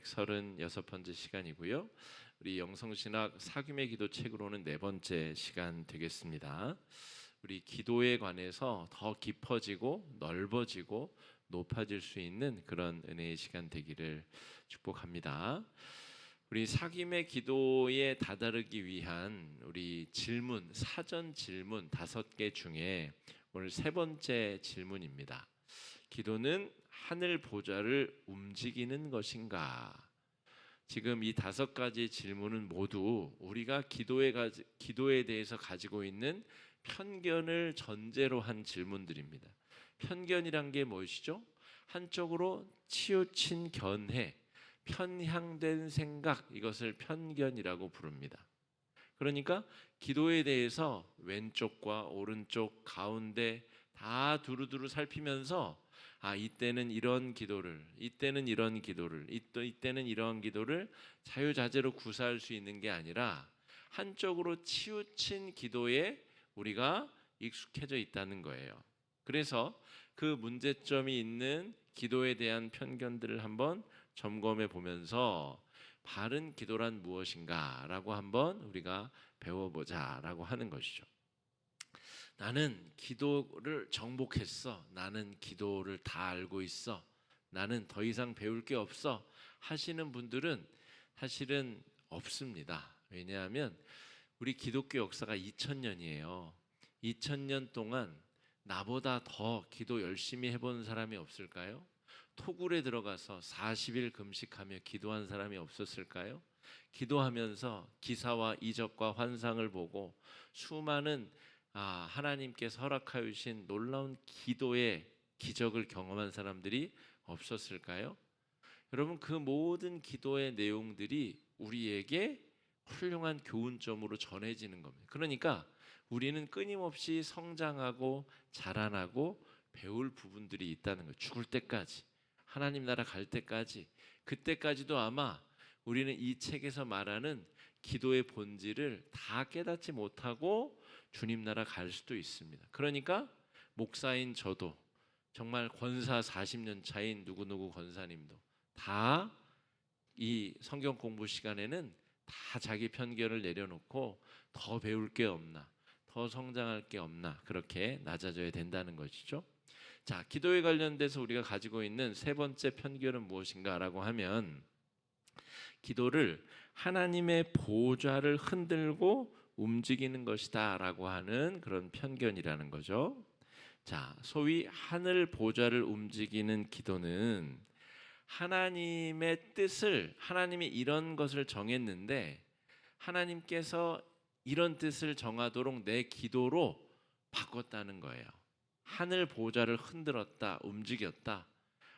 136번째 시간이고요. 우리 영성신학 사귐의 기도 책으로는 네 번째 시간 되겠습니다. 우리 기도에 관해서 더 깊어지고 넓어지고 높아질 수 있는 그런 은혜의 시간 되기를 축복합니다. 우리 사귐의 기도에 다다르기 위한 우리 질문, 사전 질문 5개 중에 오늘 세 번째 질문입니다. 기도는 하늘 보좌를 움직이는 것인가? 지금 이 5가지 질문은 모두 우리가 기도에 대해서 가지고 있는 편견을 전제로 한 질문들입니다. 편견이란 게 무엇이죠? 한쪽으로 치우친 견해, 편향된 생각, 이것을 편견이라고 부릅니다. 그러니까 기도에 대해서 왼쪽과 오른쪽, 가운데 다 두루두루 살피면서 이때는 이런 기도를, 이때는 이런 기도를, 이때는 이러한 기도를 자유자재로 구사할 수 있는 게 아니라 한쪽으로 치우친 기도에 우리가 익숙해져 있다는 거예요. 그래서 그 문제점이 있는 기도에 대한 편견들을 한번 점검해 보면서 바른 기도란 무엇인가 라고 한번 우리가 배워보자라고 하는 것이죠. 나는 기도를 정복했어. 나는 기도를 다 알고 있어. 나는 더 이상 배울 게 없어. 하시는 분들은 사실은 없습니다. 왜냐하면 우리 기독교 역사가 2000년이에요. 2000년 동안 나보다 더 기도 열심히 해본 사람이 없을까요? 토굴에 들어가서 40일 금식하며 기도한 사람이 없었을까요? 기도하면서 기사와 이적과 환상을 보고 수많은 하나님께서 허락하여 주신 놀라운 기도의 기적을 경험한 사람들이 없었을까요? 여러분, 그 모든 기도의 내용들이 우리에게 훌륭한 교훈점으로 전해지는 겁니다. 그러니까 우리는 끊임없이 성장하고 자라나고 배울 부분들이 있다는 거예요. 죽을 때까지, 하나님 나라 갈 때까지, 그때까지도 아마 우리는 이 책에서 말하는 기도의 본질을 다 깨닫지 못하고 주님 나라 갈 수도 있습니다. 그러니까 목사인 저도, 정말 권사 40년 차인 누구누구 권사님도 다 이 성경 공부 시간에는 다 자기 편견을 내려놓고 더 배울 게 없나, 더 성장할 게 없나, 그렇게 낮아져야 된다는 것이죠. 자, 기도에 관련돼서 우리가 가지고 있는 세 번째 편견은 무엇인가라고 하면, 기도를 하나님의 보좌를 흔들고 움직이는 것이다 라고 하는 그런 편견이라는 거죠. 자, 소위 하늘 보좌를 움직이는 기도는 하나님의 뜻을, 하나님이 이런 것을 정했는데 하나님께서 이런 뜻을 정하도록 내 기도로 바꿨다는 거예요. 하늘 보좌를 흔들었다, 움직였다.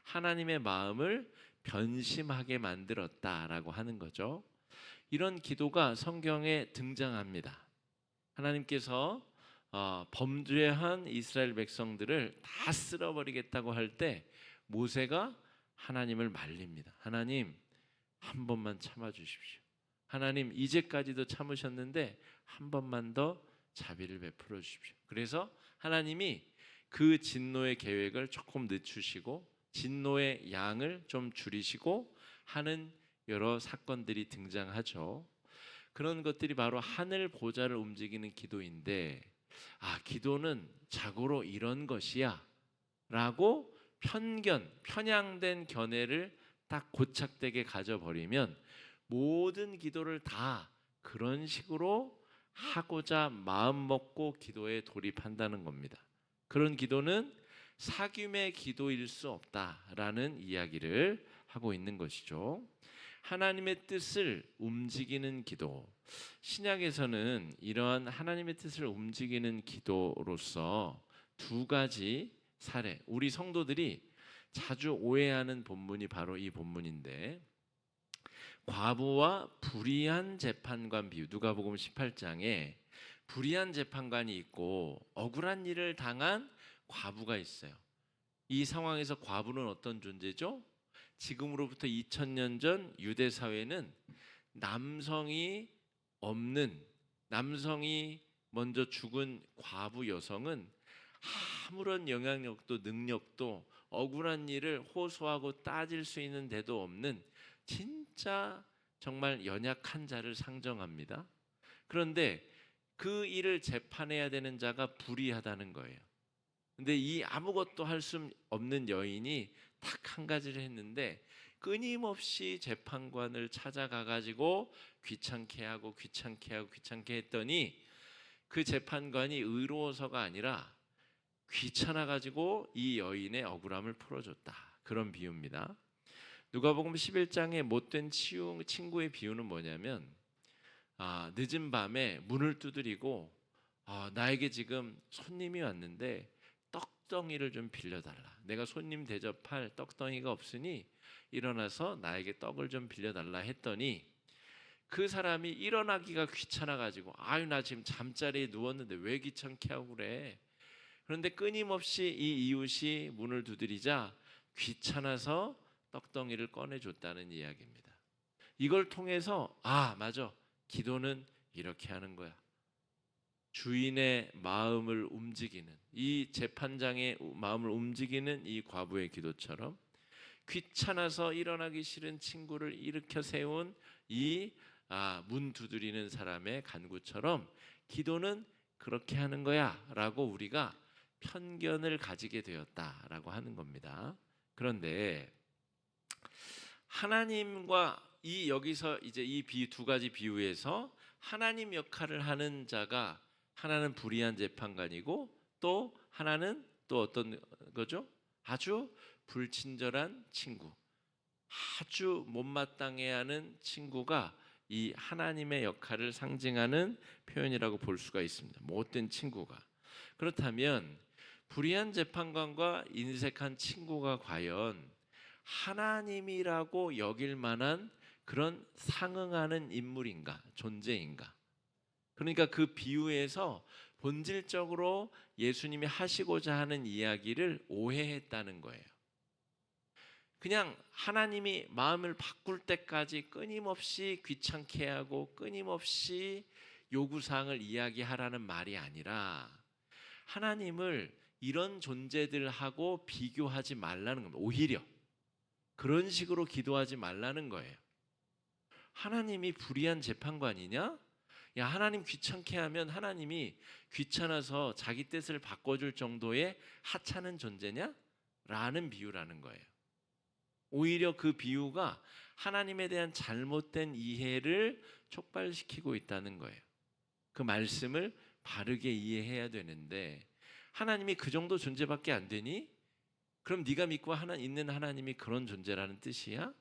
하나님의 마음을 변심하게 만들었다라고 하는 거죠. 이런 기도가 성경에 등장합니다. 하나님께서 범죄한 이스라엘 백성들을 다 쓸어버리겠다고 할 때 모세가 하나님을 말립니다. 하나님, 한 번만 참아주십시오. 하나님, 이제까지도 참으셨는데 한 번만 더 자비를 베풀어 주십시오. 그래서 하나님이 그 진노의 계획을 조금 늦추시고 진노의 양을 좀 줄이시고 하는 여러 사건들이 등장하죠. 그런 것들이 바로 하늘 보좌를 움직이는 기도인데, 기도는 자고로 이런 것이야 라고 편향된 견해를 딱 고착되게 가져버리면 모든 기도를 다 그런 식으로 하고자 마음 먹고 기도에 돌입한다는 겁니다. 그런 기도는 사귐의 기도일 수 없다라는 이야기를 하고 있는 것이죠. 하나님의 뜻을 움직이는 기도. 신약에서는 이러한 하나님의 뜻을 움직이는 기도로서 2가지 사례, 우리 성도들이 자주 오해하는 본문이 바로 이 본문인데, 과부와 불의한 재판관 비유, 누가복음 18장에 불의한 재판관이 있고 억울한 일을 당한 과부가 있어요. 이 상황에서 과부는 어떤 존재죠? 지금으로부터 2000년 전 유대 사회는 남성이 먼저 죽은 과부 여성은 아무런 영향력도 능력도 억울한 일을 호소하고 따질 수 있는 데도 없는 진짜 정말 연약한 자를 상정합니다. 그런데 그 일을 재판해야 되는 자가 불의하다는 거예요. 근데 이 아무것도 할 수 없는 여인이 딱 한 가지를 했는데 끊임없이 재판관을 찾아가 가지고 귀찮게 하고 귀찮게 하고 귀찮게 했더니 그 재판관이 의로워서가 아니라 귀찮아 가지고 이 여인의 억울함을 풀어줬다. 그런 비유입니다. 누가복음 11장의 못된 친구의 비유는 뭐냐면 늦은 밤에 문을 두드리고 나에게 지금 손님이 왔는데 떡덩이를 좀 빌려달라. 내가 손님 대접할 떡덩이가 없으니 일어나서 나에게 떡을 좀 빌려달라 했더니 그 사람이 일어나기가 귀찮아가지고 나 지금 잠자리에 누웠는데 왜 귀찮게 하고 그래. 그런데 끊임없이 이 이웃이 문을 두드리자 귀찮아서 떡덩이를 꺼내줬다는 이야기입니다. 이걸 통해서 맞아. 기도는 이렇게 하는 거야. 주인의 마음을 움직이는, 이 재판장의 마음을 움직이는 이 과부의 기도처럼 귀찮아서 일어나기 싫은 친구를 일으켜 세운 이 문 두드리는 사람의 간구처럼 기도는 그렇게 하는 거야 라고 우리가 편견을 가지게 되었다라고 하는 겁니다. 그런데 하나님과 여기서 이제 이 두 가지 비유에서 하나님 역할을 하는 자가 하나는 불의한 재판관이고 또 하나는 또 어떤 거죠? 아주 불친절한 친구, 아주 못마땅해하는 친구가 이 하나님의 역할을 상징하는 표현이라고 볼 수가 있습니다. 못된 친구가. 그렇다면 불의한 재판관과 인색한 친구가 과연 하나님이라고 여길 만한 그런 상응하는 인물인가, 존재인가? 그러니까 그 비유에서 본질적으로 예수님이 하시고자 하는 이야기를 오해했다는 거예요. 그냥 하나님이 마음을 바꿀 때까지 끊임없이 귀찮게 하고 끊임없이 요구사항을 이야기하라는 말이 아니라 하나님을 이런 존재들하고 비교하지 말라는 겁니다. 오히려 그런 식으로 기도하지 말라는 거예요. 하나님이 불의한 재판관이냐? 야, 하나님 귀찮게 하면 하나님이 귀찮아서 자기 뜻을 바꿔줄 정도의 하찮은 존재냐? 라는 비유라는 거예요. 오히려 그 비유가 하나님에 대한 잘못된 이해를 촉발시키고 있다는 거예요. 그 말씀을 바르게 이해해야 되는데 하나님이 그 정도 존재밖에 안 되니? 그럼 네가 믿고 있는 하나님이 그런 존재라는 뜻이야?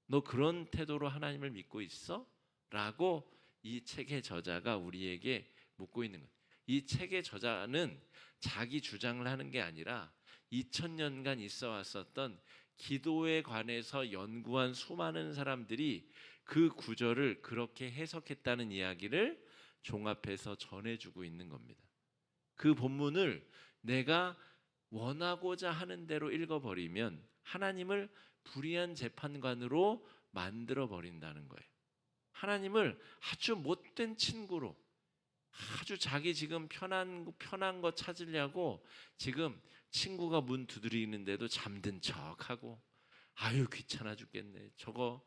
너 그런 태도로 하나님을 믿고 있어? 라고 이 책의 저자가 우리에게 묻고 있는 거예요. 이 책의 저자는 자기 주장을 하는 게 아니라 2000년간 있어 왔었던 기도에 관해서 연구한 수많은 사람들이 그 구절을 그렇게 해석했다는 이야기를 종합해서 전해주고 있는 겁니다. 그 본문을 내가 원하고자 하는 대로 읽어버리면 하나님을 불의한 재판관으로 만들어버린다는 거예요. 하나님을 아주 못된 친구로, 아주 자기 지금 편한 거 찾으려고 지금 친구가 문 두드리는데도 잠든 척하고 아유 귀찮아 죽겠네. 저거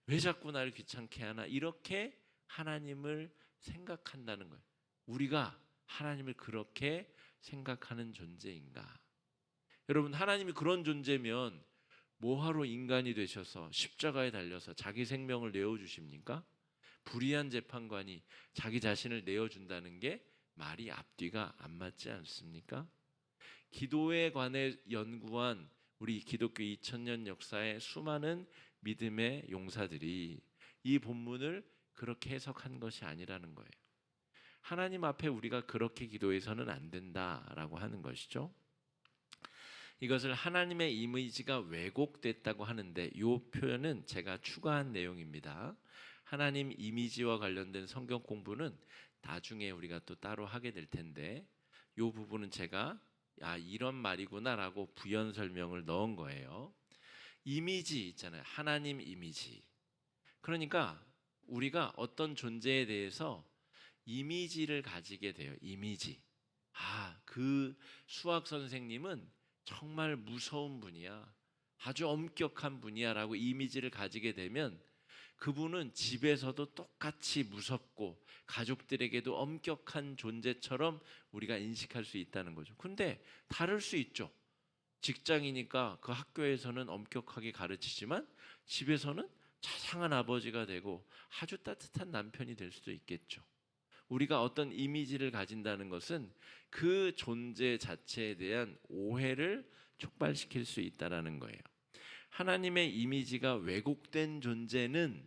왜 자꾸 나를 귀찮게 하나. 이렇게 하나님을 생각한다는 거예요. 우리가 하나님을 그렇게 생각하는 존재인가? 여러분, 하나님이 그런 존재면 뭐하러 인간이 되셔서 십자가에 달려서 자기 생명을 내어주십니까? 불의한 재판관이 자기 자신을 내어준다는 게 말이 앞뒤가 안 맞지 않습니까? 기도에 관해 연구한 우리 기독교 2000년 역사의 수많은 믿음의 용사들이 이 본문을 그렇게 해석한 것이 아니라는 거예요. 하나님 앞에 우리가 그렇게 기도해서는 안 된다라고 하는 것이죠. 이것을 하나님의 이미지가 왜곡됐다고 하는데 이 표현은 제가 추가한 내용입니다. 하나님 이미지와 관련된 성경 공부는 나중에 우리가 또 따로 하게 될 텐데 이 부분은 제가 이런 말이구나라고 부연 설명을 넣은 거예요. 이미지 있잖아요. 하나님 이미지. 그러니까 우리가 어떤 존재에 대해서 이미지를 가지게 돼요. 이미지. 그 수학 선생님은 정말 무서운 분이야. 아주 엄격한 분이야라고 이미지를 가지게 되면 그분은 집에서도 똑같이 무섭고 가족들에게도 엄격한 존재처럼 우리가 인식할 수 있다는 거죠. 근데 다를 수 있죠. 직장이니까 그 학교에서는 엄격하게 가르치지만 집에서는 자상한 아버지가 되고 아주 따뜻한 남편이 될 수도 있겠죠. 우리가 어떤 이미지를 가진다는 것은 그 존재 자체에 대한 오해를 촉발시킬 수 있다는 거예요. 하나님의 이미지가 왜곡된 존재는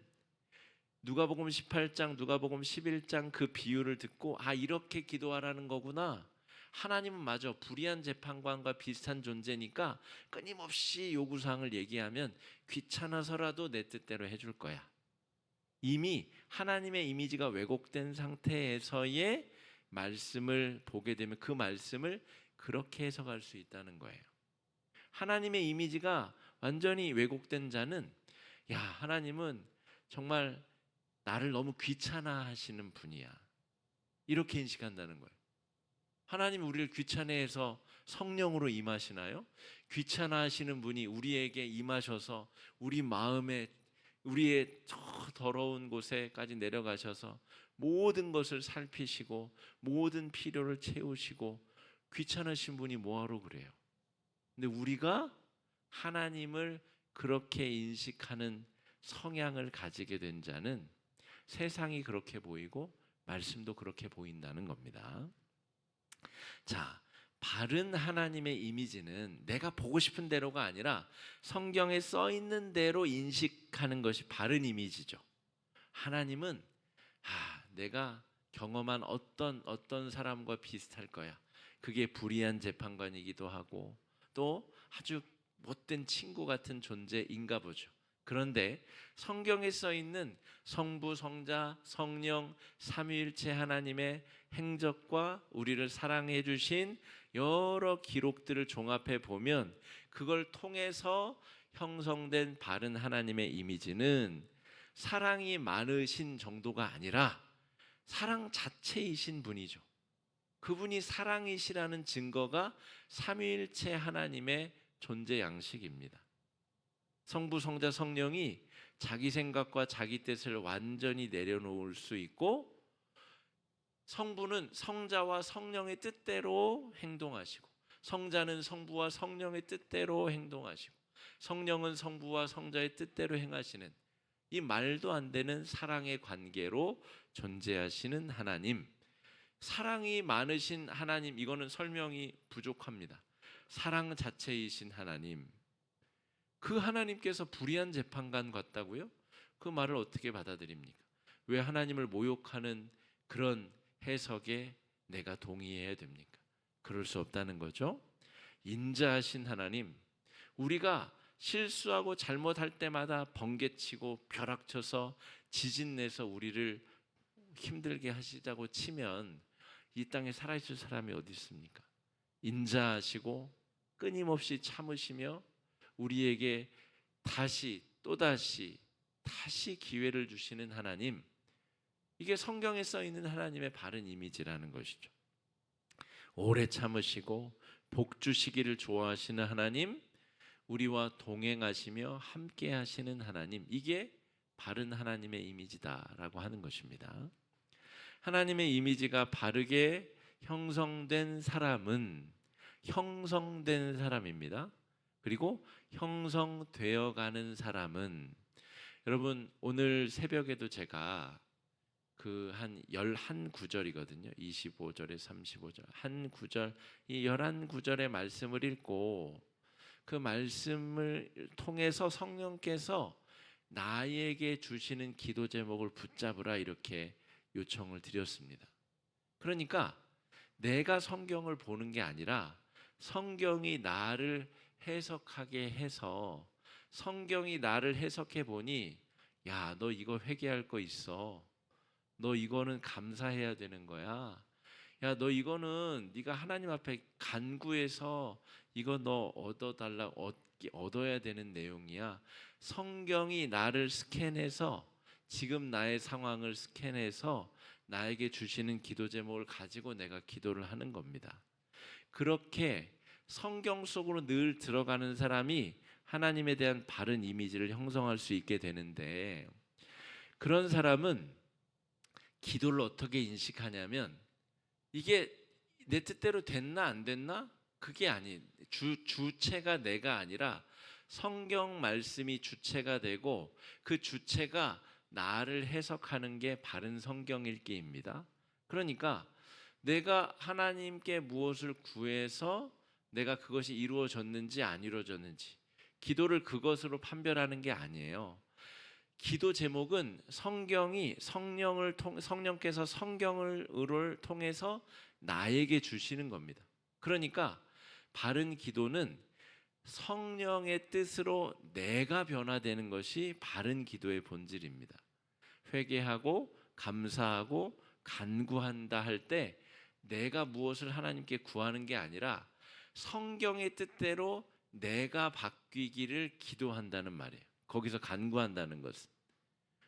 누가복음 18장, 누가복음 11장 그 비유를 듣고 이렇게 기도하라는 거구나. 하나님은 마저 불의한 재판관과 비슷한 존재니까 끊임없이 요구사항을 얘기하면 귀찮아서라도 내 뜻대로 해줄 거야. 이미 하나님의 이미지가 왜곡된 상태에서의 말씀을 보게 되면 그 말씀을 그렇게 해석할 수 있다는 거예요. 하나님의 이미지가 완전히 왜곡된 자는 하나님은 정말 나를 너무 귀찮아하시는 분이야. 이렇게 인식한다는 거예요. 하나님 우리를 귀찮아해서 성령으로 임하시나요? 귀찮아하시는 분이 우리에게 임하셔서 우리 마음에 우리의 저 더러운 곳에까지 내려가셔서 모든 것을 살피시고 모든 필요를 채우시고 귀찮으신 분이 뭐하러 그래요? 근데 우리가 하나님을 그렇게 인식하는 성향을 가지게 된 자는 세상이 그렇게 보이고 말씀도 그렇게 보인다는 겁니다. 자, 바른 하나님의 이미지는 내가 보고 싶은 대로가 아니라 성경에 써 있는 대로 인식하는 것이 바른 이미지죠. 하나님은 내가 경험한 어떤 사람과 비슷할 거야. 그게 불의한 재판관이기도 하고 또 아주 못된 친구 같은 존재인가 보죠. 그런데 성경에 써 있는 성부, 성자, 성령, 삼위일체 하나님의 행적과 우리를 사랑해 주신 여러 기록들을 종합해 보면 그걸 통해서 형성된 바른 하나님의 이미지는 사랑이 많으신 정도가 아니라 사랑 자체이신 분이죠. 그분이 사랑이시라는 증거가 삼위일체 하나님의 존재 양식입니다. 성부, 성자, 성령이 자기 생각과 자기 뜻을 완전히 내려놓을 수 있고 성부는 성자와 성령의 뜻대로 행동하시고 성자는 성부와 성령의 뜻대로 행동하시고 성령은 성부와 성자의 뜻대로 행하시는 이 말도 안 되는 사랑의 관계로 존재하시는 하나님, 사랑이 많으신 하나님, 이거는 설명이 부족합니다. 사랑 자체이신 하나님, 그 하나님께서 불의한 재판관 같다고요? 그 말을 어떻게 받아들입니까? 왜 하나님을 모욕하는 그런 해석에 내가 동의해야 됩니까? 그럴 수 없다는 거죠. 인자하신 하나님, 우리가 실수하고 잘못할 때마다 번개치고 벼락쳐서 지진내서 우리를 힘들게 하시자고 치면 이 땅에 살아있을 사람이 어디 있습니까? 인자하시고 끊임없이 참으시며 우리에게 다시 기회를 주시는 하나님, 이게 성경에 써 있는 하나님의 바른 이미지라는 것이죠. 오래 참으시고 복 주시기를 좋아하시는 하나님, 우리와 동행하시며 함께 하시는 하나님, 이게 바른 하나님의 이미지다라고 하는 것입니다. 하나님의 이미지가 바르게 형성된 사람은 형성된 사람입니다. 그리고 형성되어 가는 사람은, 여러분 오늘 새벽에도 제가 그 한 11구절이거든요. 25절에 35절 한 구절, 이 11구절의 말씀을 읽고 그 말씀을 통해서 성령께서 나에게 주시는 기도 제목을 붙잡으라 이렇게 요청을 드렸습니다. 그러니까 내가 성경을 보는 게 아니라 성경이 나를 해석하게 해서, 성경이 나를 해석해 보니 야, 너 이거 회개할 거 있어. 너 이거는 감사해야 되는 거야. 야, 너 이거는 네가 하나님 앞에 간구해서 이거 너 얻어야 되는 내용이야. 성경이 나를 스캔해서 지금 나의 상황을 스캔해서 나에게 주시는 기도 제목을 가지고 내가 기도를 하는 겁니다. 그렇게 성경 속으로 늘 들어가는 사람이 하나님에 대한 바른 이미지를 형성할 수 있게 되는데, 그런 사람은 기도를 어떻게 인식하냐면, 이게 내 뜻대로 됐나 안 됐나? 그게 주체가 내가 아니라 성경 말씀이 주체가 되고, 그 주체가 나를 해석하는 게 바른 성경 읽기입니다. 그러니까 내가 하나님께 무엇을 구해서 내가 그것이 이루어졌는지 안 이루어졌는지, 기도를 그것으로 판별하는 게 아니에요. 기도 제목은 성령께서 성경을 통해서 나에게 주시는 겁니다. 그러니까 바른 기도는 성령의 뜻으로 내가 변화되는 것이 바른 기도의 본질입니다. 회개하고 감사하고 간구한다 할 때 내가 무엇을 하나님께 구하는 게 아니라 성경의 뜻대로 내가 바뀌기를 기도한다는 말이에요. 거기서 간구한다는 것은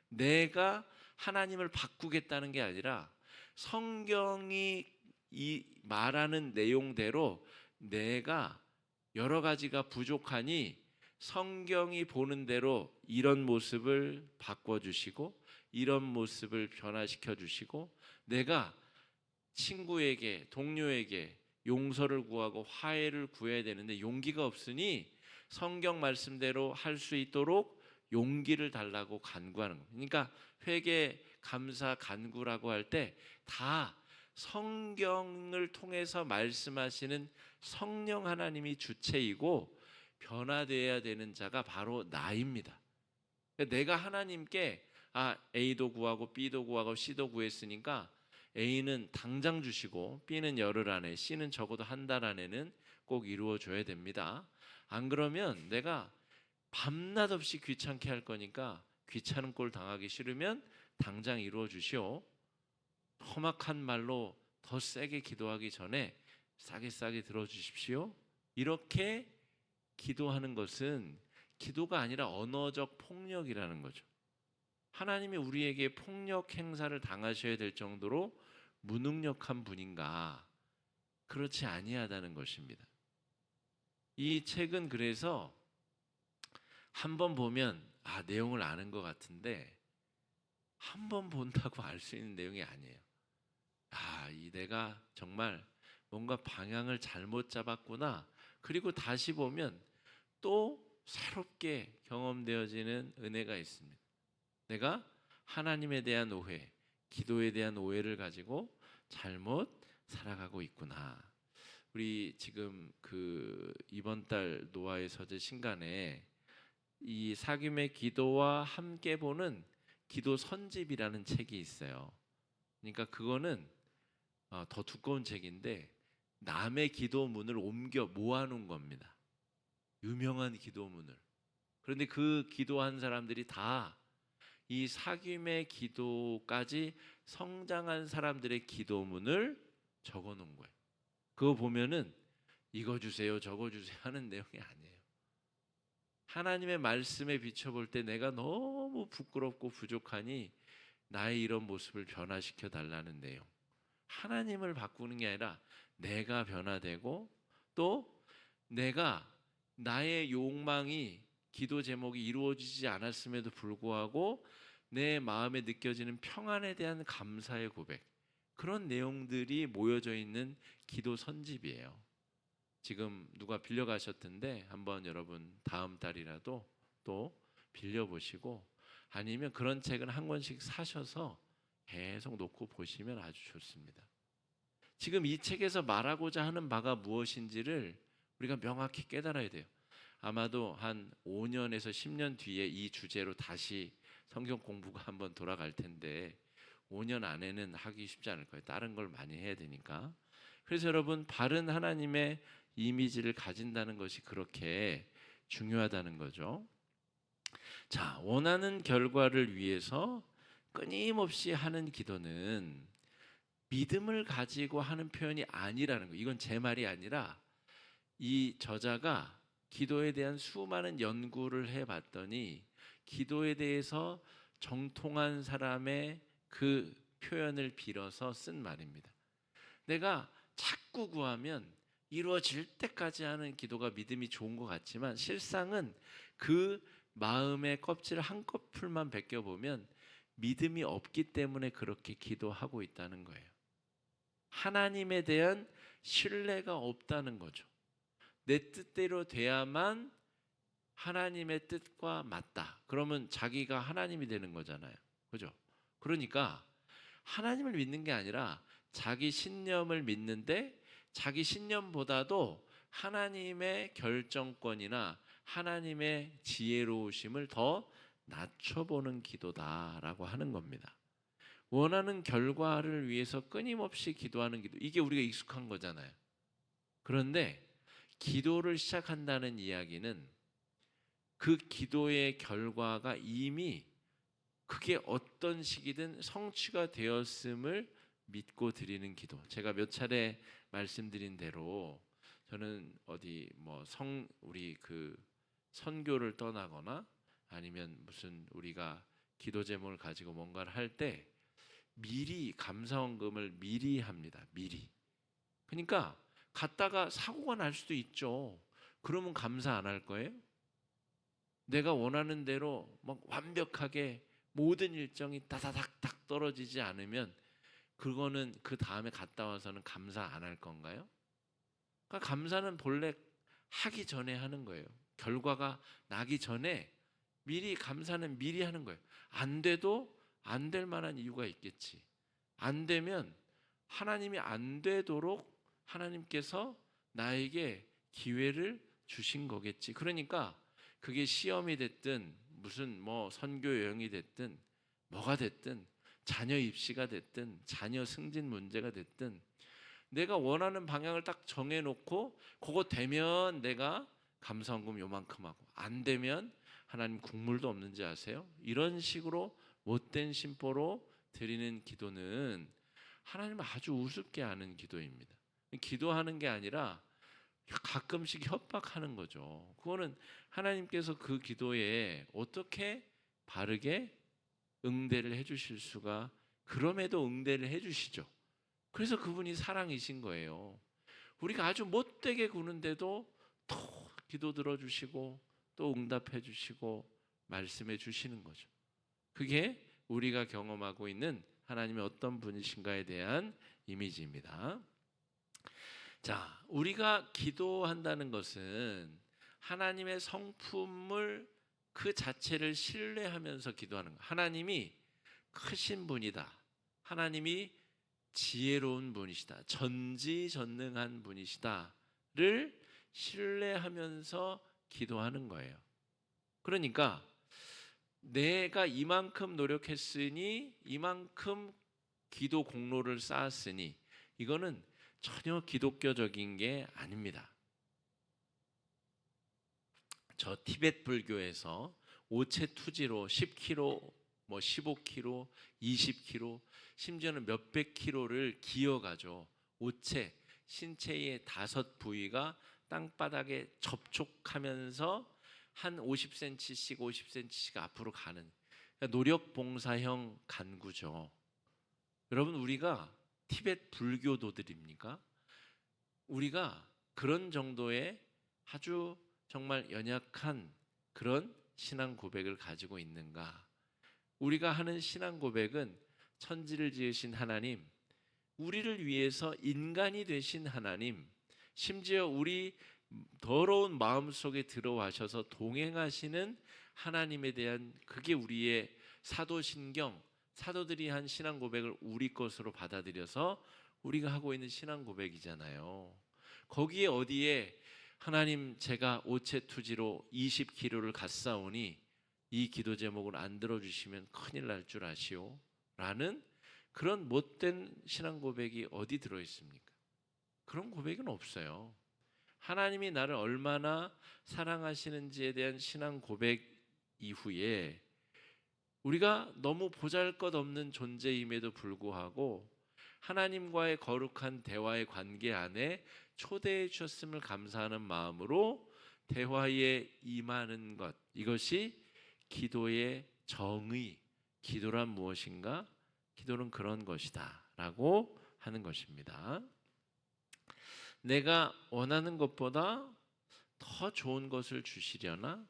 내가 하나님을 바꾸겠다는 게 아니라 성경이 이 말하는 내용대로 내가 여러 가지가 부족하니 성경이 보는 대로 이런 모습을 바꿔주시고 이런 모습을 변화시켜 주시고, 내가 친구에게 동료에게 용서를 구하고 화해를 구해야 되는데 용기가 없으니 성경 말씀대로 할 수 있도록 용기를 달라고 간구하는 겁니다. 그러니까 회개, 감사, 간구라고 할 때 다 성경을 통해서 말씀하시는 성령 하나님이 주체이고 변화되어야 되는 자가 바로 나입니다. 내가 하나님께 A도 구하고 B도 구하고 C도 구했으니까 A는 당장 주시고 B는 열흘 안에, C는 적어도 한 달 안에는 꼭 이루어줘야 됩니다. 안 그러면 내가 밤낮 없이 귀찮게 할 거니까 귀찮은 꼴 당하기 싫으면 당장 이루어 주시오. 험악한 말로 더 세게 기도하기 전에 싸게 들어주십시오. 이렇게 기도하는 것은 기도가 아니라 언어적 폭력이라는 거죠. 하나님이 우리에게 폭력 행사를 당하셔야 될 정도로 무능력한 분인가? 그렇지 아니하다는 것입니다. 이 책은 그래서 한번 보면 내용을 아는 것 같은데 한 번 본다고 알 수 있는 내용이 아니에요. 내가 정말 뭔가 방향을 잘못 잡았구나. 그리고 다시 보면 또 새롭게 경험되어지는 은혜가 있습니다. 내가 하나님에 대한 오해, 기도에 대한 오해를 가지고 잘못 살아가고 있구나. 우리 지금 이번 달 노아의 서재 신간에 이 사귐의 기도와 함께 보는 기도 선집이라는 책이 있어요. 그러니까 그거는 더 두꺼운 책인데 남의 기도문을 옮겨 모아놓은 겁니다. 유명한 기도문을. 그런데 그 기도한 사람들이 다 이 사귐의 기도까지 성장한 사람들의 기도문을 적어놓은 거예요. 그거 보면은 이거 주세요 저거 주세요 하는 내용이 아니에요. 하나님의 말씀에 비춰볼 때 내가 너무 부끄럽고 부족하니 나의 이런 모습을 변화시켜 달라는 내용. 하나님을 바꾸는 게 아니라 내가 변화되고, 또 내가 나의 욕망이 기도 제목이 이루어지지 않았음에도 불구하고 내 마음에 느껴지는 평안에 대한 감사의 고백, 그런 내용들이 모여져 있는 기도 선집이에요. 지금 누가 빌려가셨던데 한번 여러분 다음 달이라도 또 빌려보시고, 아니면 그런 책은 한 권씩 사셔서 계속 놓고 보시면 아주 좋습니다. 지금 이 책에서 말하고자 하는 바가 무엇인지를 우리가 명확히 깨달아야 돼요. 아마도 한 5년에서 10년 뒤에 이 주제로 다시 성경 공부가 한번 돌아갈 텐데 5년 안에는 하기 쉽지 않을 거예요. 다른 걸 많이 해야 되니까. 그래서 여러분, 바른 하나님의 이미지를 가진다는 것이 그렇게 중요하다는 거죠. 자, 원하는 결과를 위해서 끊임없이 하는 기도는 믿음을 가지고 하는 표현이 아니라는 거예요. 이건 제 말이 아니라 이 저자가 기도에 대한 수많은 연구를 해봤더니 기도에 대해서 정통한 사람의 그 표현을 빌어서 쓴 말입니다. 내가 자꾸 구하면 이루어질 때까지 하는 기도가 믿음이 좋은 것 같지만 실상은 그 마음의 껍질을 한꺼풀만 벗겨보면 믿음이 없기 때문에 그렇게 기도하고 있다는 거예요. 하나님에 대한 신뢰가 없다는 거죠. 내 뜻대로 돼야만 하나님의 뜻과 맞다. 그러면 자기가 하나님이 되는 거잖아요. 그죠? 그러니까 하나님을 믿는 게 아니라 자기 신념을 믿는데 자기 신념보다도 하나님의 결정권이나 하나님의 지혜로우심을 더 낮춰보는 기도다라고 하는 겁니다. 원하는 결과를 위해서 끊임없이 기도하는 기도. 이게 우리가 익숙한 거잖아요. 그런데 기도를 시작한다는 이야기는 그 기도의 결과가 이미 그게 어떤 시기든 성취가 되었음을 믿고 드리는 기도. 제가 몇 차례 말씀드린 대로 저는 어디 우리 그 선교를 떠나거나 아니면 무슨 우리가 기도 제목을 가지고 뭔가를 할 때 미리 감사원금을 미리 합니다. 미리. 그러니까 갔다가 사고가 날 수도 있죠. 그러면 감사 안 할 거예요? 내가 원하는 대로 막 완벽하게 모든 일정이 다다닥닥 떨어지지 않으면 그거는 그 다음에 갔다 와서는 감사 안 할 건가요? 그러니까 감사는 본래 하기 전에 하는 거예요. 결과가 나기 전에 미리 감사는 미리 하는 거예요. 안 돼도 안 될 만한 이유가 있겠지. 안 되면 하나님이 안 되도록 하나님께서 나에게 기회를 주신 거겠지. 그러니까 그게 시험이 됐든 무슨 선교 여행이 됐든 뭐가 됐든 자녀 입시가 됐든 자녀 승진 문제가 됐든 내가 원하는 방향을 딱 정해놓고 그거 되면 내가 감사원금 요만큼 하고 안 되면 하나님 국물도 없는지 아세요? 이런 식으로 못된 심보로 드리는 기도는 하나님을 아주 우습게 하는 기도입니다. 기도하는 게 아니라 가끔씩 협박하는 거죠. 그거는 하나님께서 그 기도에 어떻게 바르게 응대를 해주실 수가 그럼에도 응대를 해주시죠. 그래서 그분이 사랑이신 거예요. 우리가 아주 못되게 구는데도 또 기도 들어주시고 또 응답해 주시고 말씀해 주시는 거죠. 그게 우리가 경험하고 있는 하나님의 어떤 분이신가에 대한 이미지입니다. 자, 우리가 기도한다는 것은 하나님의 성품을 그 자체를 신뢰하면서 기도하는 거예요. 하나님이 크신 분이다. 하나님이 지혜로운 분이시다. 전지전능한 분이시다를 신뢰하면서 기도하는 거예요. 그러니까 내가 이만큼 노력했으니 이만큼 기도 공로를 쌓았으니 이거는 전혀 기독교적인 게 아닙니다. 저 티베트 불교에서 오체투지로 10kg, 15kg, 20kg, 심지어는 몇백 킬로를 기어가죠. 오체, 신체의 5부위가 땅바닥에 접촉하면서 한 50cm씩 50cm씩 앞으로 가는 노력봉사형 간구죠. 여러분 우리가 티베트 불교도들입니까? 우리가 그런 정도의 아주 정말 연약한 그런 신앙 고백을 가지고 있는가? 우리가 하는 신앙 고백은 천지를 지으신 하나님, 우리를 위해서 인간이 되신 하나님, 심지어 우리 더러운 마음속에 들어와셔서 동행하시는 하나님에 대한 그게 우리의 사도신경, 사도들이 한 신앙 고백을 우리 것으로 받아들여서 우리가 하고 있는 신앙 고백이잖아요. 거기에 어디에 하나님 제가 오체투지로 20kg를 갔사오니 이 기도 제목을 안 들어주시면 큰일 날 줄 아시오 라는 그런 못된 신앙 고백이 어디 들어있습니까? 그런 고백은 없어요. 하나님이 나를 얼마나 사랑하시는지에 대한 신앙 고백 이후에 우리가 너무 보잘것없는 존재임에도 불구하고 하나님과의 거룩한 대화의 관계 안에 초대해 주셨음을 감사하는 마음으로 대화에 임하는 것, 이것이 기도의 정의, 기도란 무엇인가? 기도는 그런 것이다 라고 하는 것입니다. 내가 원하는 것보다 더 좋은 것을 주시려나?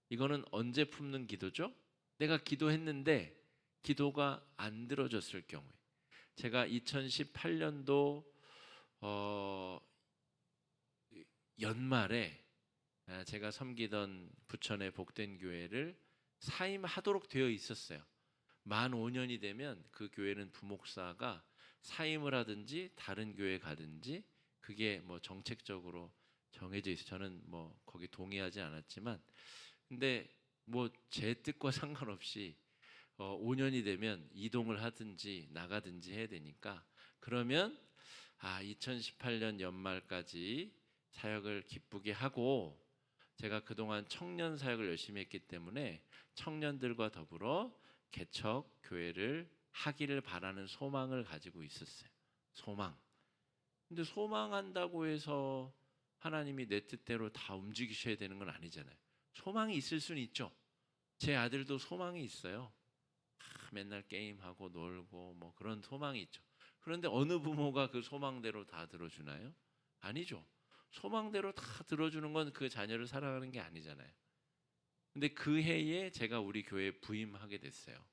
이거는 언제 품는 기도죠? 내가 기도했는데 기도가 안 들어졌을 경우에. 제가 2018년도 연말에 제가 섬기던 부천의 복된 교회를 사임하도록 되어 있었어요. 만 5년이 되면 그 교회는 부목사가 사임을 하든지 다른 교회 가든지 그게 뭐 정책적으로 정해져 있어요. 저는 뭐 거기 동의하지 않았지만, 근데 뭐 제 뜻과 상관없이 5년이 되면 이동을 하든지 나가든지 해야 되니까, 그러면 2018년 연말까지 사역을 기쁘게 하고, 제가 그동안 청년 사역을 열심히 했기 때문에 청년들과 더불어 개척 교회를 하기를 바라는 소망을 가지고 있었어요. 소망. 근데 소망한다고 해서 하나님이 내 뜻대로 다 움직이셔야 되는 건 아니잖아요. 소망이 있을 수는 있죠. 제 아들도 소망이 있어요. 맨날 게임하고 놀고 뭐 그런 소망이 있죠. 그런데 어느 부모가 그 소망대로 다 들어주나요? 아니죠. 소망대로 다 들어주는 건 그 자녀를 사랑하는 게 아니잖아요. 근데 그 해에 제가 우리 교회에 부임하게 됐어요.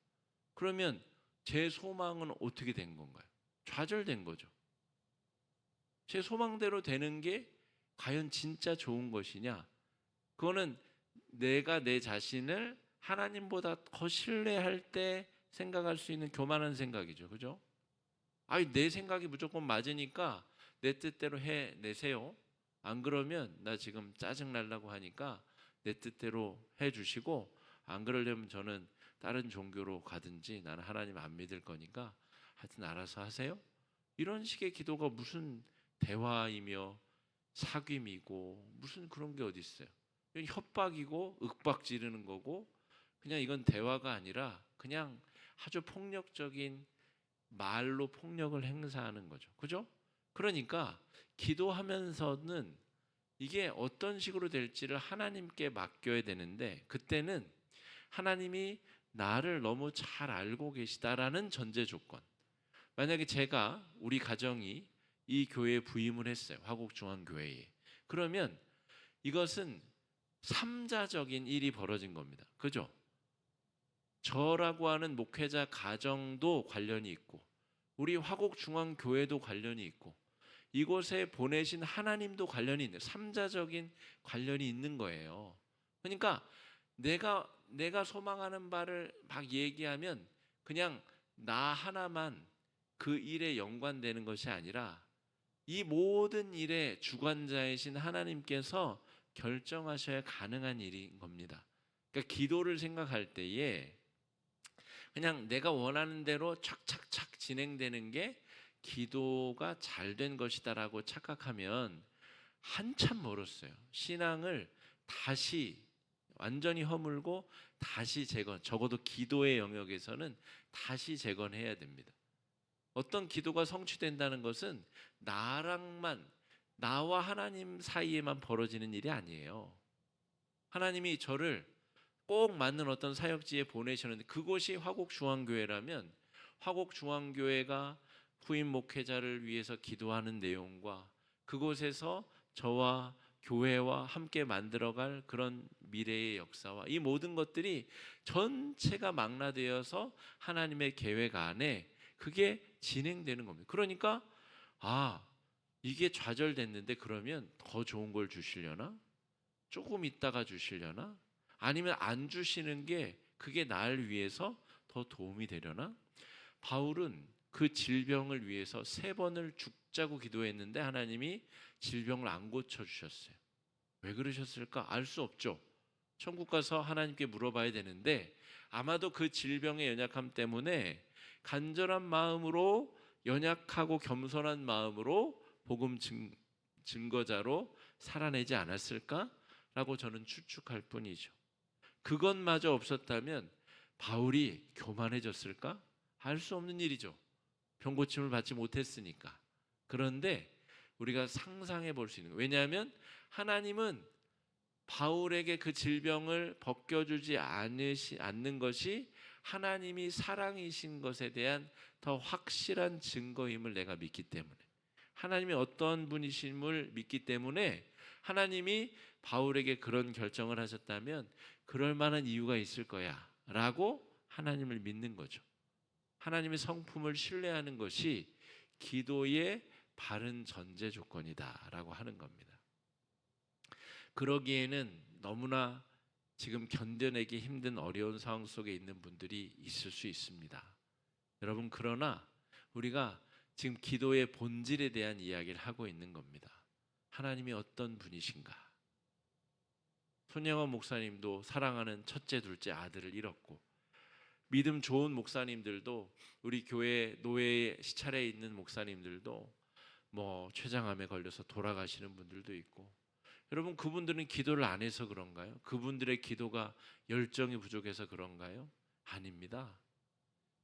그러면 제 소망은 어떻게 된 건가요? 좌절된 거죠. 제 소망대로 되는 게 과연 진짜 좋은 것이냐? 그거는 내가 내 자신을 하나님보다 더 신뢰할 때 생각할 수 있는 교만한 생각이죠. 그죠? 내 생각이 무조건 맞으니까 내 뜻대로 해내세요. 안 그러면 나 지금 짜증 날라고 하니까 내 뜻대로 해주시고, 안 그러려면 저는 다른 종교로 가든지, 나는 하나님 안 믿을 거니까 하여튼 알아서 하세요. 이런 식의 기도가 무슨 대화이며 사귐이고 무슨 그런 게 어디 있어요? 이건 협박이고 윽박 지르는 거고, 그냥 이건 대화가 아니라 그냥 아주 폭력적인 말로 폭력을 행사하는 거죠. 그죠? 그러니까 기도하면서는 이게 어떤 식으로 될지를 하나님께 맡겨야 되는데, 그때는 하나님이 나를 너무 잘 알고 계시다라는 전제 조건. 만약에 제가, 우리 가정이 이 교회에 부임을 했어요. 화곡중앙교회에. 그러면 이것은 삼자적인 일이 벌어진 겁니다. 그죠? 저라고 하는 목회자 가정도 관련이 있고, 우리 화곡중앙교회도 관련이 있고, 이곳에 보내신 하나님도 관련이 있는, 삼자적인 관련이 있는 거예요. 그러니까 내가 소망하는 바를 막 얘기하면 그냥 나 하나만 그 일에 연관되는 것이 아니라 이 모든 일의 주관자이신 하나님께서 결정하셔야 가능한 일인 겁니다. 그러니까 기도를 생각할 때에 그냥 내가 원하는 대로 착착착 진행되는 게 기도가 잘 된 것이다라고 착각하면 한참 멀었어요. 신앙을 다시 완전히 허물고 다시 재건, 적어도 기도의 영역에서는 다시 재건해야 됩니다. 어떤 기도가 성취된다는 것은 나와 하나님 사이에만 벌어지는 일이 아니에요. 하나님이 저를 꼭 맞는 어떤 사역지에 보내셨는데, 그곳이 화곡중앙교회라면 화곡중앙교회가 후임 목회자를 위해서 기도하는 내용과 그곳에서 저와 교회와 함께 만들어갈 그런 미래의 역사와 이 모든 것들이 전체가 망라되어서 하나님의 계획 안에 그게 진행되는 겁니다. 그러니까 이게 좌절됐는데 그러면 더 좋은 걸 주시려나? 조금 있다가 주시려나? 아니면 안 주시는 게 그게 날 위해서 더 도움이 되려나? 바울은 그 질병을 위해서 3번을 죽자고 기도했는데 하나님이 질병을 안 고쳐주셨어요. 왜 그러셨을까? 알 수 없죠. 천국 가서 하나님께 물어봐야 되는데, 아마도 그 질병의 연약함 때문에 간절한 마음으로, 연약하고 겸손한 마음으로 복음 증거자로 살아내지 않았을까라고 저는 추측할 뿐이죠. 그것마저 없었다면 바울이 교만해졌을까? 알 수 없는 일이죠. 병고침을 받지 못했으니까. 그런데 우리가 상상해 볼 수 있는 거예요. 왜냐하면 하나님은 바울에게 그 질병을 벗겨주지 않는 것이 하나님이 사랑이신 것에 대한 더 확실한 증거임을 내가 믿기 때문에, 하나님이 어떤 분이심을 믿기 때문에 하나님이 바울에게 그런 결정을 하셨다면 그럴 만한 이유가 있을 거야 라고 하나님을 믿는 거죠. 하나님의 성품을 신뢰하는 것이 기도의 바른 전제 조건이다 라고 하는 겁니다. 그러기에는 너무나 지금 견뎌내기 힘든 어려운 상황 속에 있는 분들이 있을 수 있습니다. 여러분, 그러나 우리가 지금 기도의 본질에 대한 이야기를 하고 있는 겁니다. 하나님이 어떤 분이신가? 손영원 목사님도 사랑하는 첫째, 둘째 아들을 잃었고, 믿음 좋은 목사님들도, 우리 교회 노예의 시찰에 있는 목사님들도 췌장암에 걸려서 돌아가시는 분들도 있고, 여러분, 그분들은 기도를 안 해서 그런가요? 그분들의 기도가 열정이 부족해서 그런가요? 아닙니다.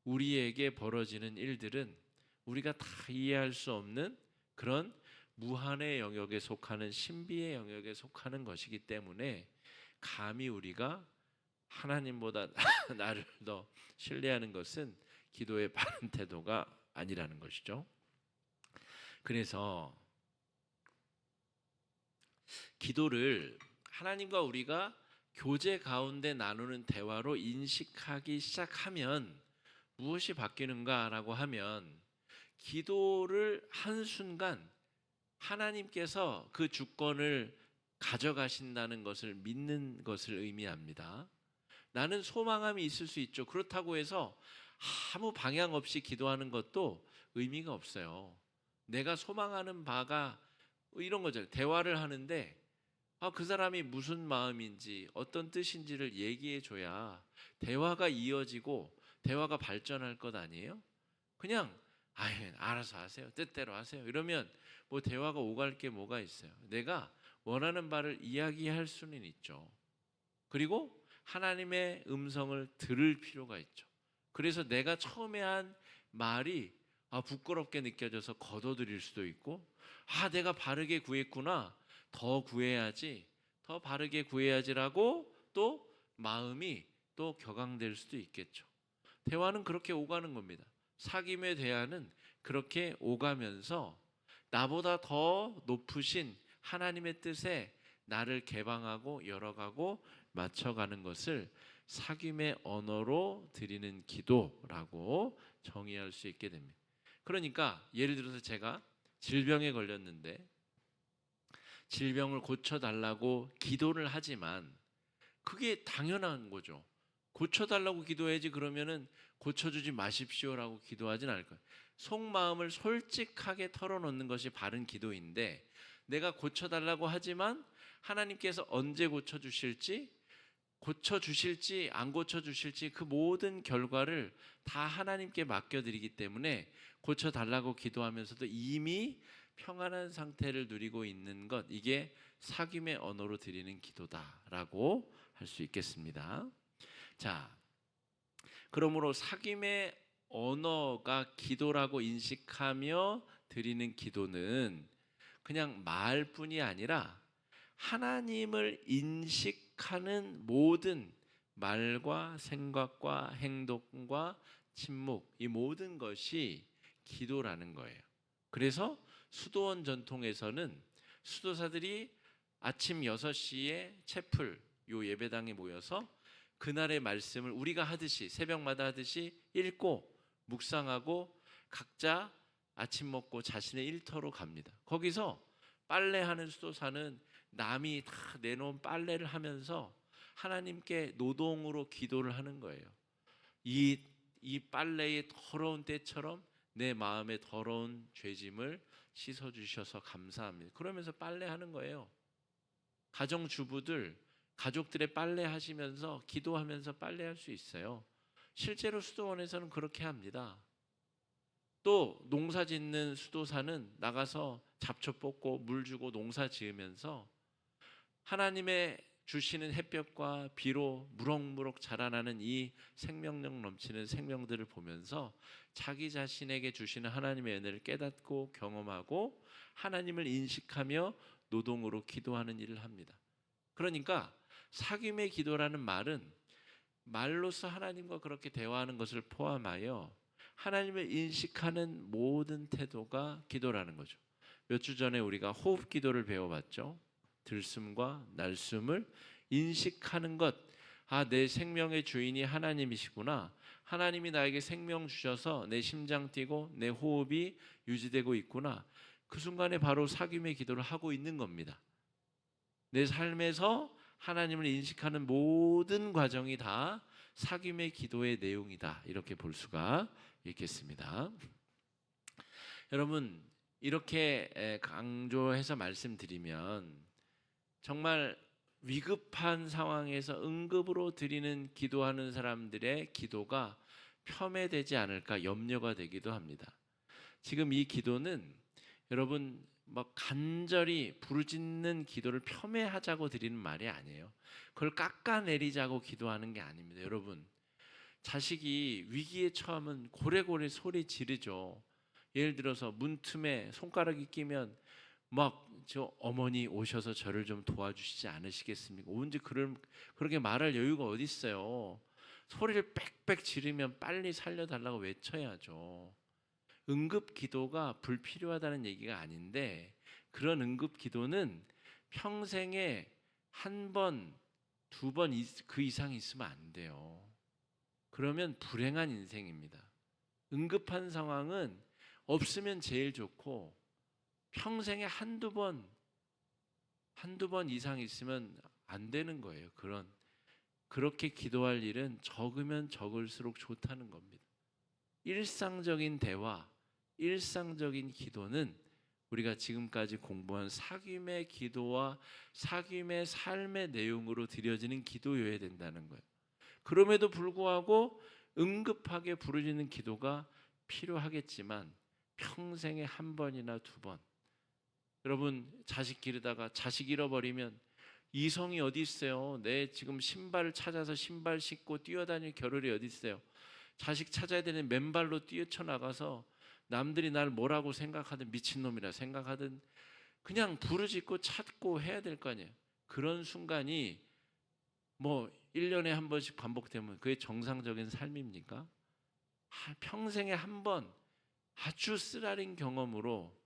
우리에게 벌어지는 일들은 우리가 다 이해할 수 없는 그런 무한의 영역에 속하는 신비의 영역에 속하는 것이기 때문에 감히 우리가 하나님보다 나를 더 신뢰하는 것은 기도의 바른 태도가 아니라는 것이죠. 그래서 기도를 하나님과 우리가 교제 가운데 나누는 대화로 인식하기 시작하면 무엇이 바뀌는가라고 하면, 기도를 한순간 하나님께서 그 주권을 가져가신다는 것을 믿는 것을 의미합니다. 나는 소망함이 있을 수 있죠. 그렇다고 해서 아무 방향 없이 기도하는 것도 의미가 없어요. 내가 소망하는 바가 이런 거죠. 대화를 하는데 그 사람이 무슨 마음인지 어떤 뜻인지를 얘기해 줘야 대화가 이어지고 대화가 발전할 것 아니에요? 그냥 알아서 하세요. 뜻대로 하세요. 이러면 대화가 오갈 게 뭐가 있어요? 내가 원하는 바를 이야기할 수는 있죠. 그리고 하나님의 음성을 들을 필요가 있죠. 그래서 내가 처음에 한 말이 부끄럽게 느껴져서 거둬들일 수도 있고, 내가 바르게 구했구나, 더 구해야지, 더 바르게 구해야지라고 또 마음이 또 격앙될 수도 있겠죠. 대화는 그렇게 오가는 겁니다. 사귐의 대화는 그렇게 오가면서 나보다 더 높으신 하나님의 뜻에 나를 개방하고 열어가고 맞춰가는 것을 사귐의 언어로 드리는 기도라고 정의할 수 있게 됩니다. 그러니까 예를 들어서 제가 질병에 걸렸는데 질병을 고쳐달라고 기도를 하지만 그게 당연한 거죠. 고쳐달라고 기도해야지, 그러면은 고쳐주지 마십시오라고 기도하진 않을 거예요. 속마음을 솔직하게 털어놓는 것이 바른 기도인데, 내가 고쳐달라고 하지만 하나님께서 언제 고쳐주실지, 고쳐주실지 안 고쳐주실지 그 모든 결과를 다 하나님께 맡겨드리기 때문에 고쳐달라고 기도하면서도 이미 평안한 상태를 누리고 있는 것, 이게 사귐의 언어로 드리는 기도다라고 할 수 있겠습니다. 자, 그러므로 사귐의 언어가 기도라고 인식하며 드리는 기도는 그냥 말뿐이 아니라 하나님을 인식하는 모든 말과 생각과 행동과 침묵, 이 모든 것이 기도라는 거예요. 그래서 수도원 전통에서는 수도사들이 아침 6시에 채플, 요 예배당에 모여서 그날의 말씀을 우리가 하듯이 새벽마다 하듯이 읽고 묵상하고 각자 아침 먹고 자신의 일터로 갑니다. 거기서 빨래하는 수도사는 남이 다 내놓은 빨래를 하면서 하나님께 노동으로 기도를 하는 거예요. 이 빨래의 더러운 때처럼 내 마음의 더러운 죄짐을 씻어주셔서 감사합니다. 그러면서 빨래하는 거예요. 가정주부들 가족들의 빨래 하시면서 기도하면서 빨래할 수 있어요. 실제로 수도원에서는 그렇게 합니다. 또 농사 짓는 수도사는 나가서 잡초 뽑고 물 주고 농사 지으면서 하나님의 주시는 햇볕과 비로 무럭무럭 자라나는 이 생명력 넘치는 생명들을 보면서 자기 자신에게 주시는 하나님의 은혜를 깨닫고 경험하고 하나님을 인식하며 노동으로 기도하는 일을 합니다. 그러니까 사귐의 기도라는 말은 말로서 하나님과 그렇게 대화하는 것을 포함하여 하나님을 인식하는 모든 태도가 기도라는 거죠. 몇 주 전에 우리가 호흡 기도를 배워봤죠. 들숨과 날숨을 인식하는 것. 아, 내 생명의 주인이 하나님이시구나. 하나님이 나에게 생명 주셔서 내 심장 뛰고 내 호흡이 유지되고 있구나. 그 순간에 바로 사귐의 기도를 하고 있는 겁니다. 내 삶에서 하나님을 인식하는 모든 과정이 다 사귐의 기도의 내용이다. 이렇게 볼 수가 있겠습니다. 여러분, 이렇게 강조해서 말씀드리면 정말 위급한 상황에서 응급으로 드리는 기도하는 사람들의 기도가 폄훼되지 않을까 염려가 되기도 합니다. 지금 이 기도는 여러분 막 간절히 부르짖는 기도를 폄훼하자고 드리는 말이 아니에요. 그걸 깎아내리자고 기도하는 게 아닙니다. 여러분, 자식이 위기에 처하면 고래고래 소리 지르죠. 예를 들어서 문틈에 손가락이 끼면 막 저 어머니 오셔서 저를 좀 도와주시지 않으시겠습니까? 언제 그렇게 말할 여유가 어디 있어요? 소리를 빽빽 지르면 빨리 살려달라고 외쳐야죠. 응급 기도가 불필요하다는 얘기가 아닌데 그런 응급 기도는 평생에 한 번, 두 번 그 이상 있으면 안 돼요. 그러면 불행한 인생입니다. 응급한 상황은 없으면 제일 좋고 평생에 한두 번 이상 있으면 안 되는 거예요. 그렇게 기도할 일은 적으면 적을수록 좋다는 겁니다. 일상적인 대화, 일상적인 기도는 우리가 지금까지 공부한 사귐의 기도와 사귐의 삶의 내용으로 드려지는 기도여야 된다는 거예요. 그럼에도 불구하고 응급하게 부르짖는 기도가 필요하겠지만 평생에 한 번이나 두 번. 여러분, 자식 기르다가 자식 잃어버리면 이성이 어디 있어요? 내 지금 신발을 찾아서 신발 신고 뛰어다닐 겨를이 어디 있어요? 자식 찾아야 되는 맨발로 뛰쳐나가서 남들이 날 뭐라고 생각하든 미친놈이라 생각하든 그냥 부르짖고 찾고 해야 될 거 아니에요. 그런 순간이 뭐 1년에 한 번씩 반복되면 그게 정상적인 삶입니까? 평생에 한 번 아주 쓰라린 경험으로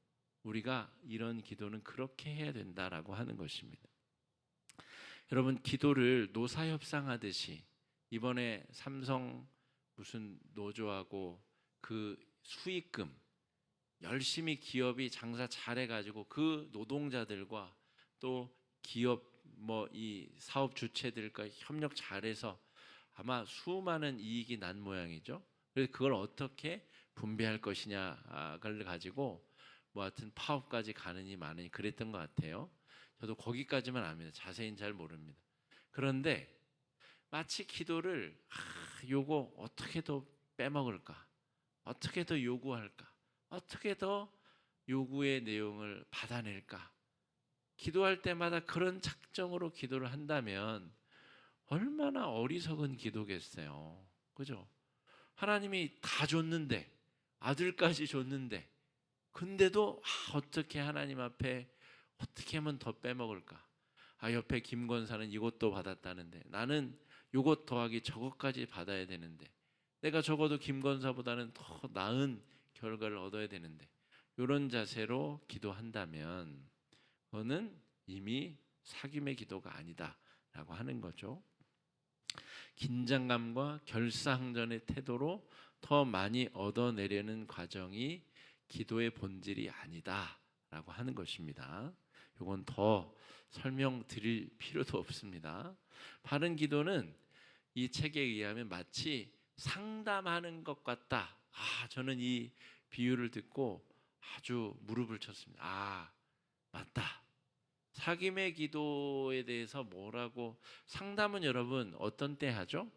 우리가 이런 기도는 그렇게 해야 된다라고 하는 것입니다. 여러분, 기도를 노사협상하듯이 이번에 삼성 무슨 노조하고 그 수익금 열심히 기업이 장사 잘해가지고 그 노동자들과 또 기업 뭐 이 사업 주체들과 협력 잘해서 아마 수많은 이익이 난 모양이죠. 그래서 그걸 어떻게 분배할 것이냐를 가지고 뭐 하여튼 파업까지 가느니 마느니 그랬던 것 같아요. 저도 거기까지만 압니다. 자세히는 잘 모릅니다. 그런데 마치 기도를 요거 어떻게 더 빼먹을까? 어떻게 더 요구할까? 어떻게 더 요구의 내용을 받아낼까? 기도할 때마다 그런 작정으로 기도를 한다면 얼마나 어리석은 기도겠어요. 그죠? 하나님이 다 줬는데 아들까지 줬는데 근데도 어떻게 하나님 앞에 어떻게 하면 더 빼먹을까? 옆에 김권사는 이것도 받았다는데 나는 이것 더하기 저것까지 받아야 되는데 내가 적어도 김권사보다는 더 나은 결과를 얻어야 되는데 이런 자세로 기도한다면 그거는 이미 사귐의 기도가 아니다라고 하는 거죠. 긴장감과 결사항전의 태도로 더 많이 얻어내려는 과정이 기도의 본질이 아니다라고 하는 것입니다. 이건 더 설명드릴 필요도 없습니다. 바른 기도는 이 책에 의하면 마치 상담하는 것 같다. 저는 이 비유를 듣고 아주 무릎을 쳤습니다. 맞다. 사귐의 기도에 대해서 뭐라고 상담은 여러분 어떤 때 하죠?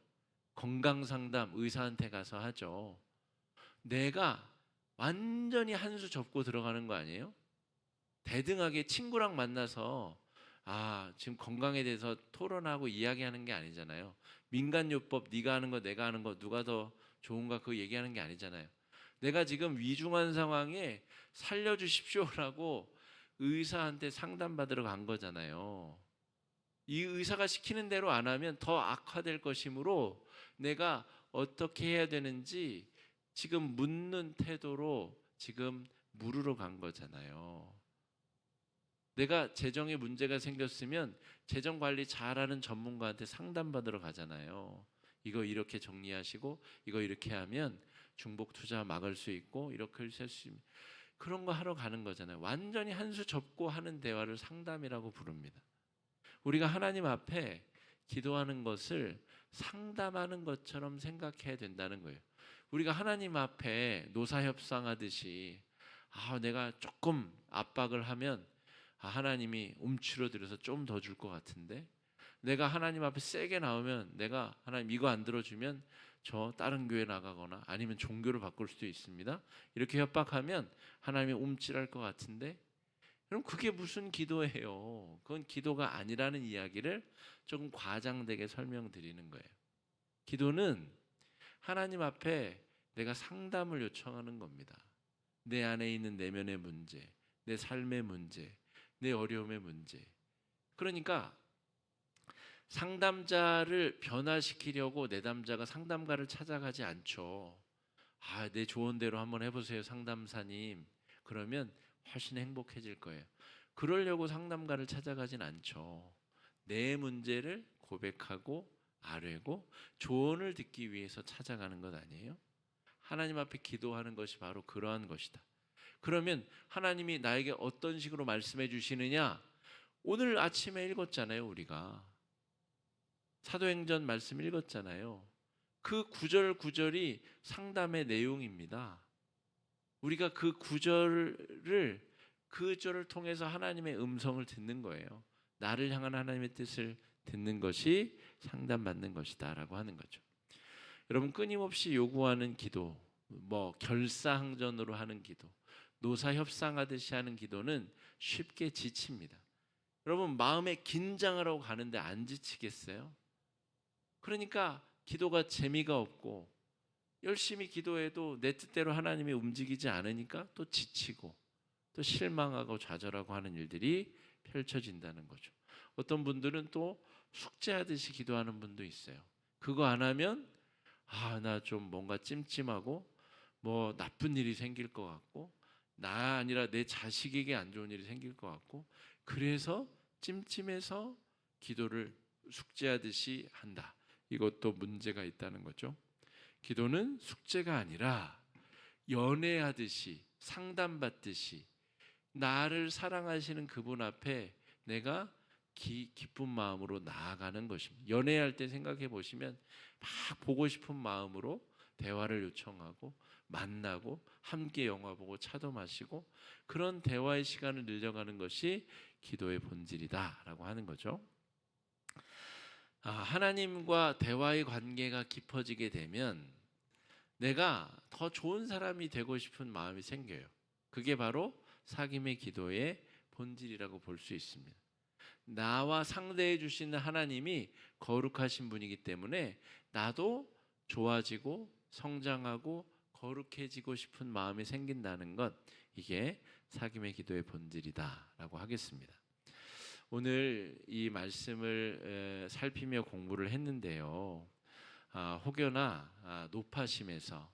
건강 상담 의사한테 가서 하죠. 내가 완전히 한 수 접고 들어가는 거 아니에요? 대등하게 친구랑 만나서 지금 건강에 대해서 토론하고 이야기하는 게 아니잖아요. 민간요법 네가 하는 거 내가 하는 거 누가 더 좋은가 그거 얘기하는 게 아니잖아요. 내가 지금 위중한 상황에 살려주십시오라고 의사한테 상담받으러 간 거잖아요. 이 의사가 시키는 대로 안 하면 더 악화될 것이므로 내가 어떻게 해야 되는지 지금 묻는 태도로 지금 물으러 간 거잖아요. 내가 재정에 문제가 생겼으면 재정 관리 잘하는 전문가한테 상담받으러 가잖아요. 이거 이렇게 정리하시고 이거 이렇게 하면 중복 투자 막을 수 있고 이렇게 할 수 있는 그런 거 하러 가는 거잖아요. 완전히 한 수 접고 하는 대화를 상담이라고 부릅니다. 우리가 하나님 앞에 기도하는 것을 상담하는 것처럼 생각해야 된다는 거예요. 우리가 하나님 앞에 노사협상하듯이 내가 조금 압박을 하면 하나님이 움츠러들어서 좀 더 줄 것 같은데, 내가 하나님 앞에 세게 나오면 내가 하나님 이거 안 들어주면 저 다른 교회 나가거나 아니면 종교를 바꿀 수도 있습니다. 이렇게 협박하면 하나님이 움찔할 것 같은데, 그럼 그게 무슨 기도예요? 그건 기도가 아니라는 이야기를 조금 과장되게 설명드리는 거예요. 기도는 하나님 앞에 내가 상담을 요청하는 겁니다. 내 안에 있는 내면의 문제, 내 삶의 문제, 내 어려움의 문제. 그러니까 상담자를 변화시키려고 내담자가 상담가를 찾아가지 않죠. 내 조언대로 한번 해보세요, 상담사님. 그러면 훨씬 행복해질 거예요. 그러려고 상담가를 찾아가진 않죠. 내 문제를 고백하고 아뢰고 조언을 듣기 위해서 찾아가는 것 아니에요? 하나님 앞에 기도하는 것이 바로 그러한 것이다. 그러면 하나님이 나에게 어떤 식으로 말씀해 주시느냐? 오늘 아침에 읽었잖아요, 우리가. 사도행전 말씀 읽었잖아요. 그 구절 구절이 상담의 내용입니다. 우리가 그 구절을 통해서 하나님의 음성을 듣는 거예요. 나를 향한 하나님의 뜻을 듣는 것이 상담받는 것이다라고 하는 거죠. 여러분, 끊임없이 요구하는 기도, 결사항전으로 하는 기도, 노사협상하듯이 하는 기도는 쉽게 지칩니다. 여러분, 마음에 긴장을 하고 가는데 안 지치겠어요? 그러니까 기도가 재미가 없고 열심히 기도해도 내 뜻대로 하나님이 움직이지 않으니까 또 지치고 또 실망하고 좌절하고 하는 일들이 펼쳐진다는 거죠. 어떤 분들은 또 숙제하듯이 기도하는 분도 있어요. 그거 안 하면 나 좀 뭔가 찜찜하고 나쁜 일이 생길 것 같고 나 아니라 내 자식에게 안 좋은 일이 생길 것 같고 그래서 찜찜해서 기도를 숙제하듯이 한다. 이것도 문제가 있다는 거죠. 기도는 숙제가 아니라 연애하듯이 상담받듯이 나를 사랑하시는 그분 앞에 내가 기쁜 마음으로 나아가는 것입니다. 연애할 때 생각해 보시면 막 보고 싶은 마음으로 대화를 요청하고 만나고 함께 영화 보고 차도 마시고 그런 대화의 시간을 늘려가는 것이 기도의 본질이다라고 하는 거죠. 하나님과 대화의 관계가 깊어지게 되면 내가 더 좋은 사람이 되고 싶은 마음이 생겨요. 그게 바로 사귐의 기도의 본질이라고 볼 수 있습니다. 나와 상대해 주시는 하나님이 거룩하신 분이기 때문에 나도 좋아지고 성장하고 거룩해지고 싶은 마음이 생긴다는 것, 이게 사귐의 기도의 본질이다라고 하겠습니다. 오늘 이 말씀을 살피며 공부를 했는데요. 혹여나 높아심에서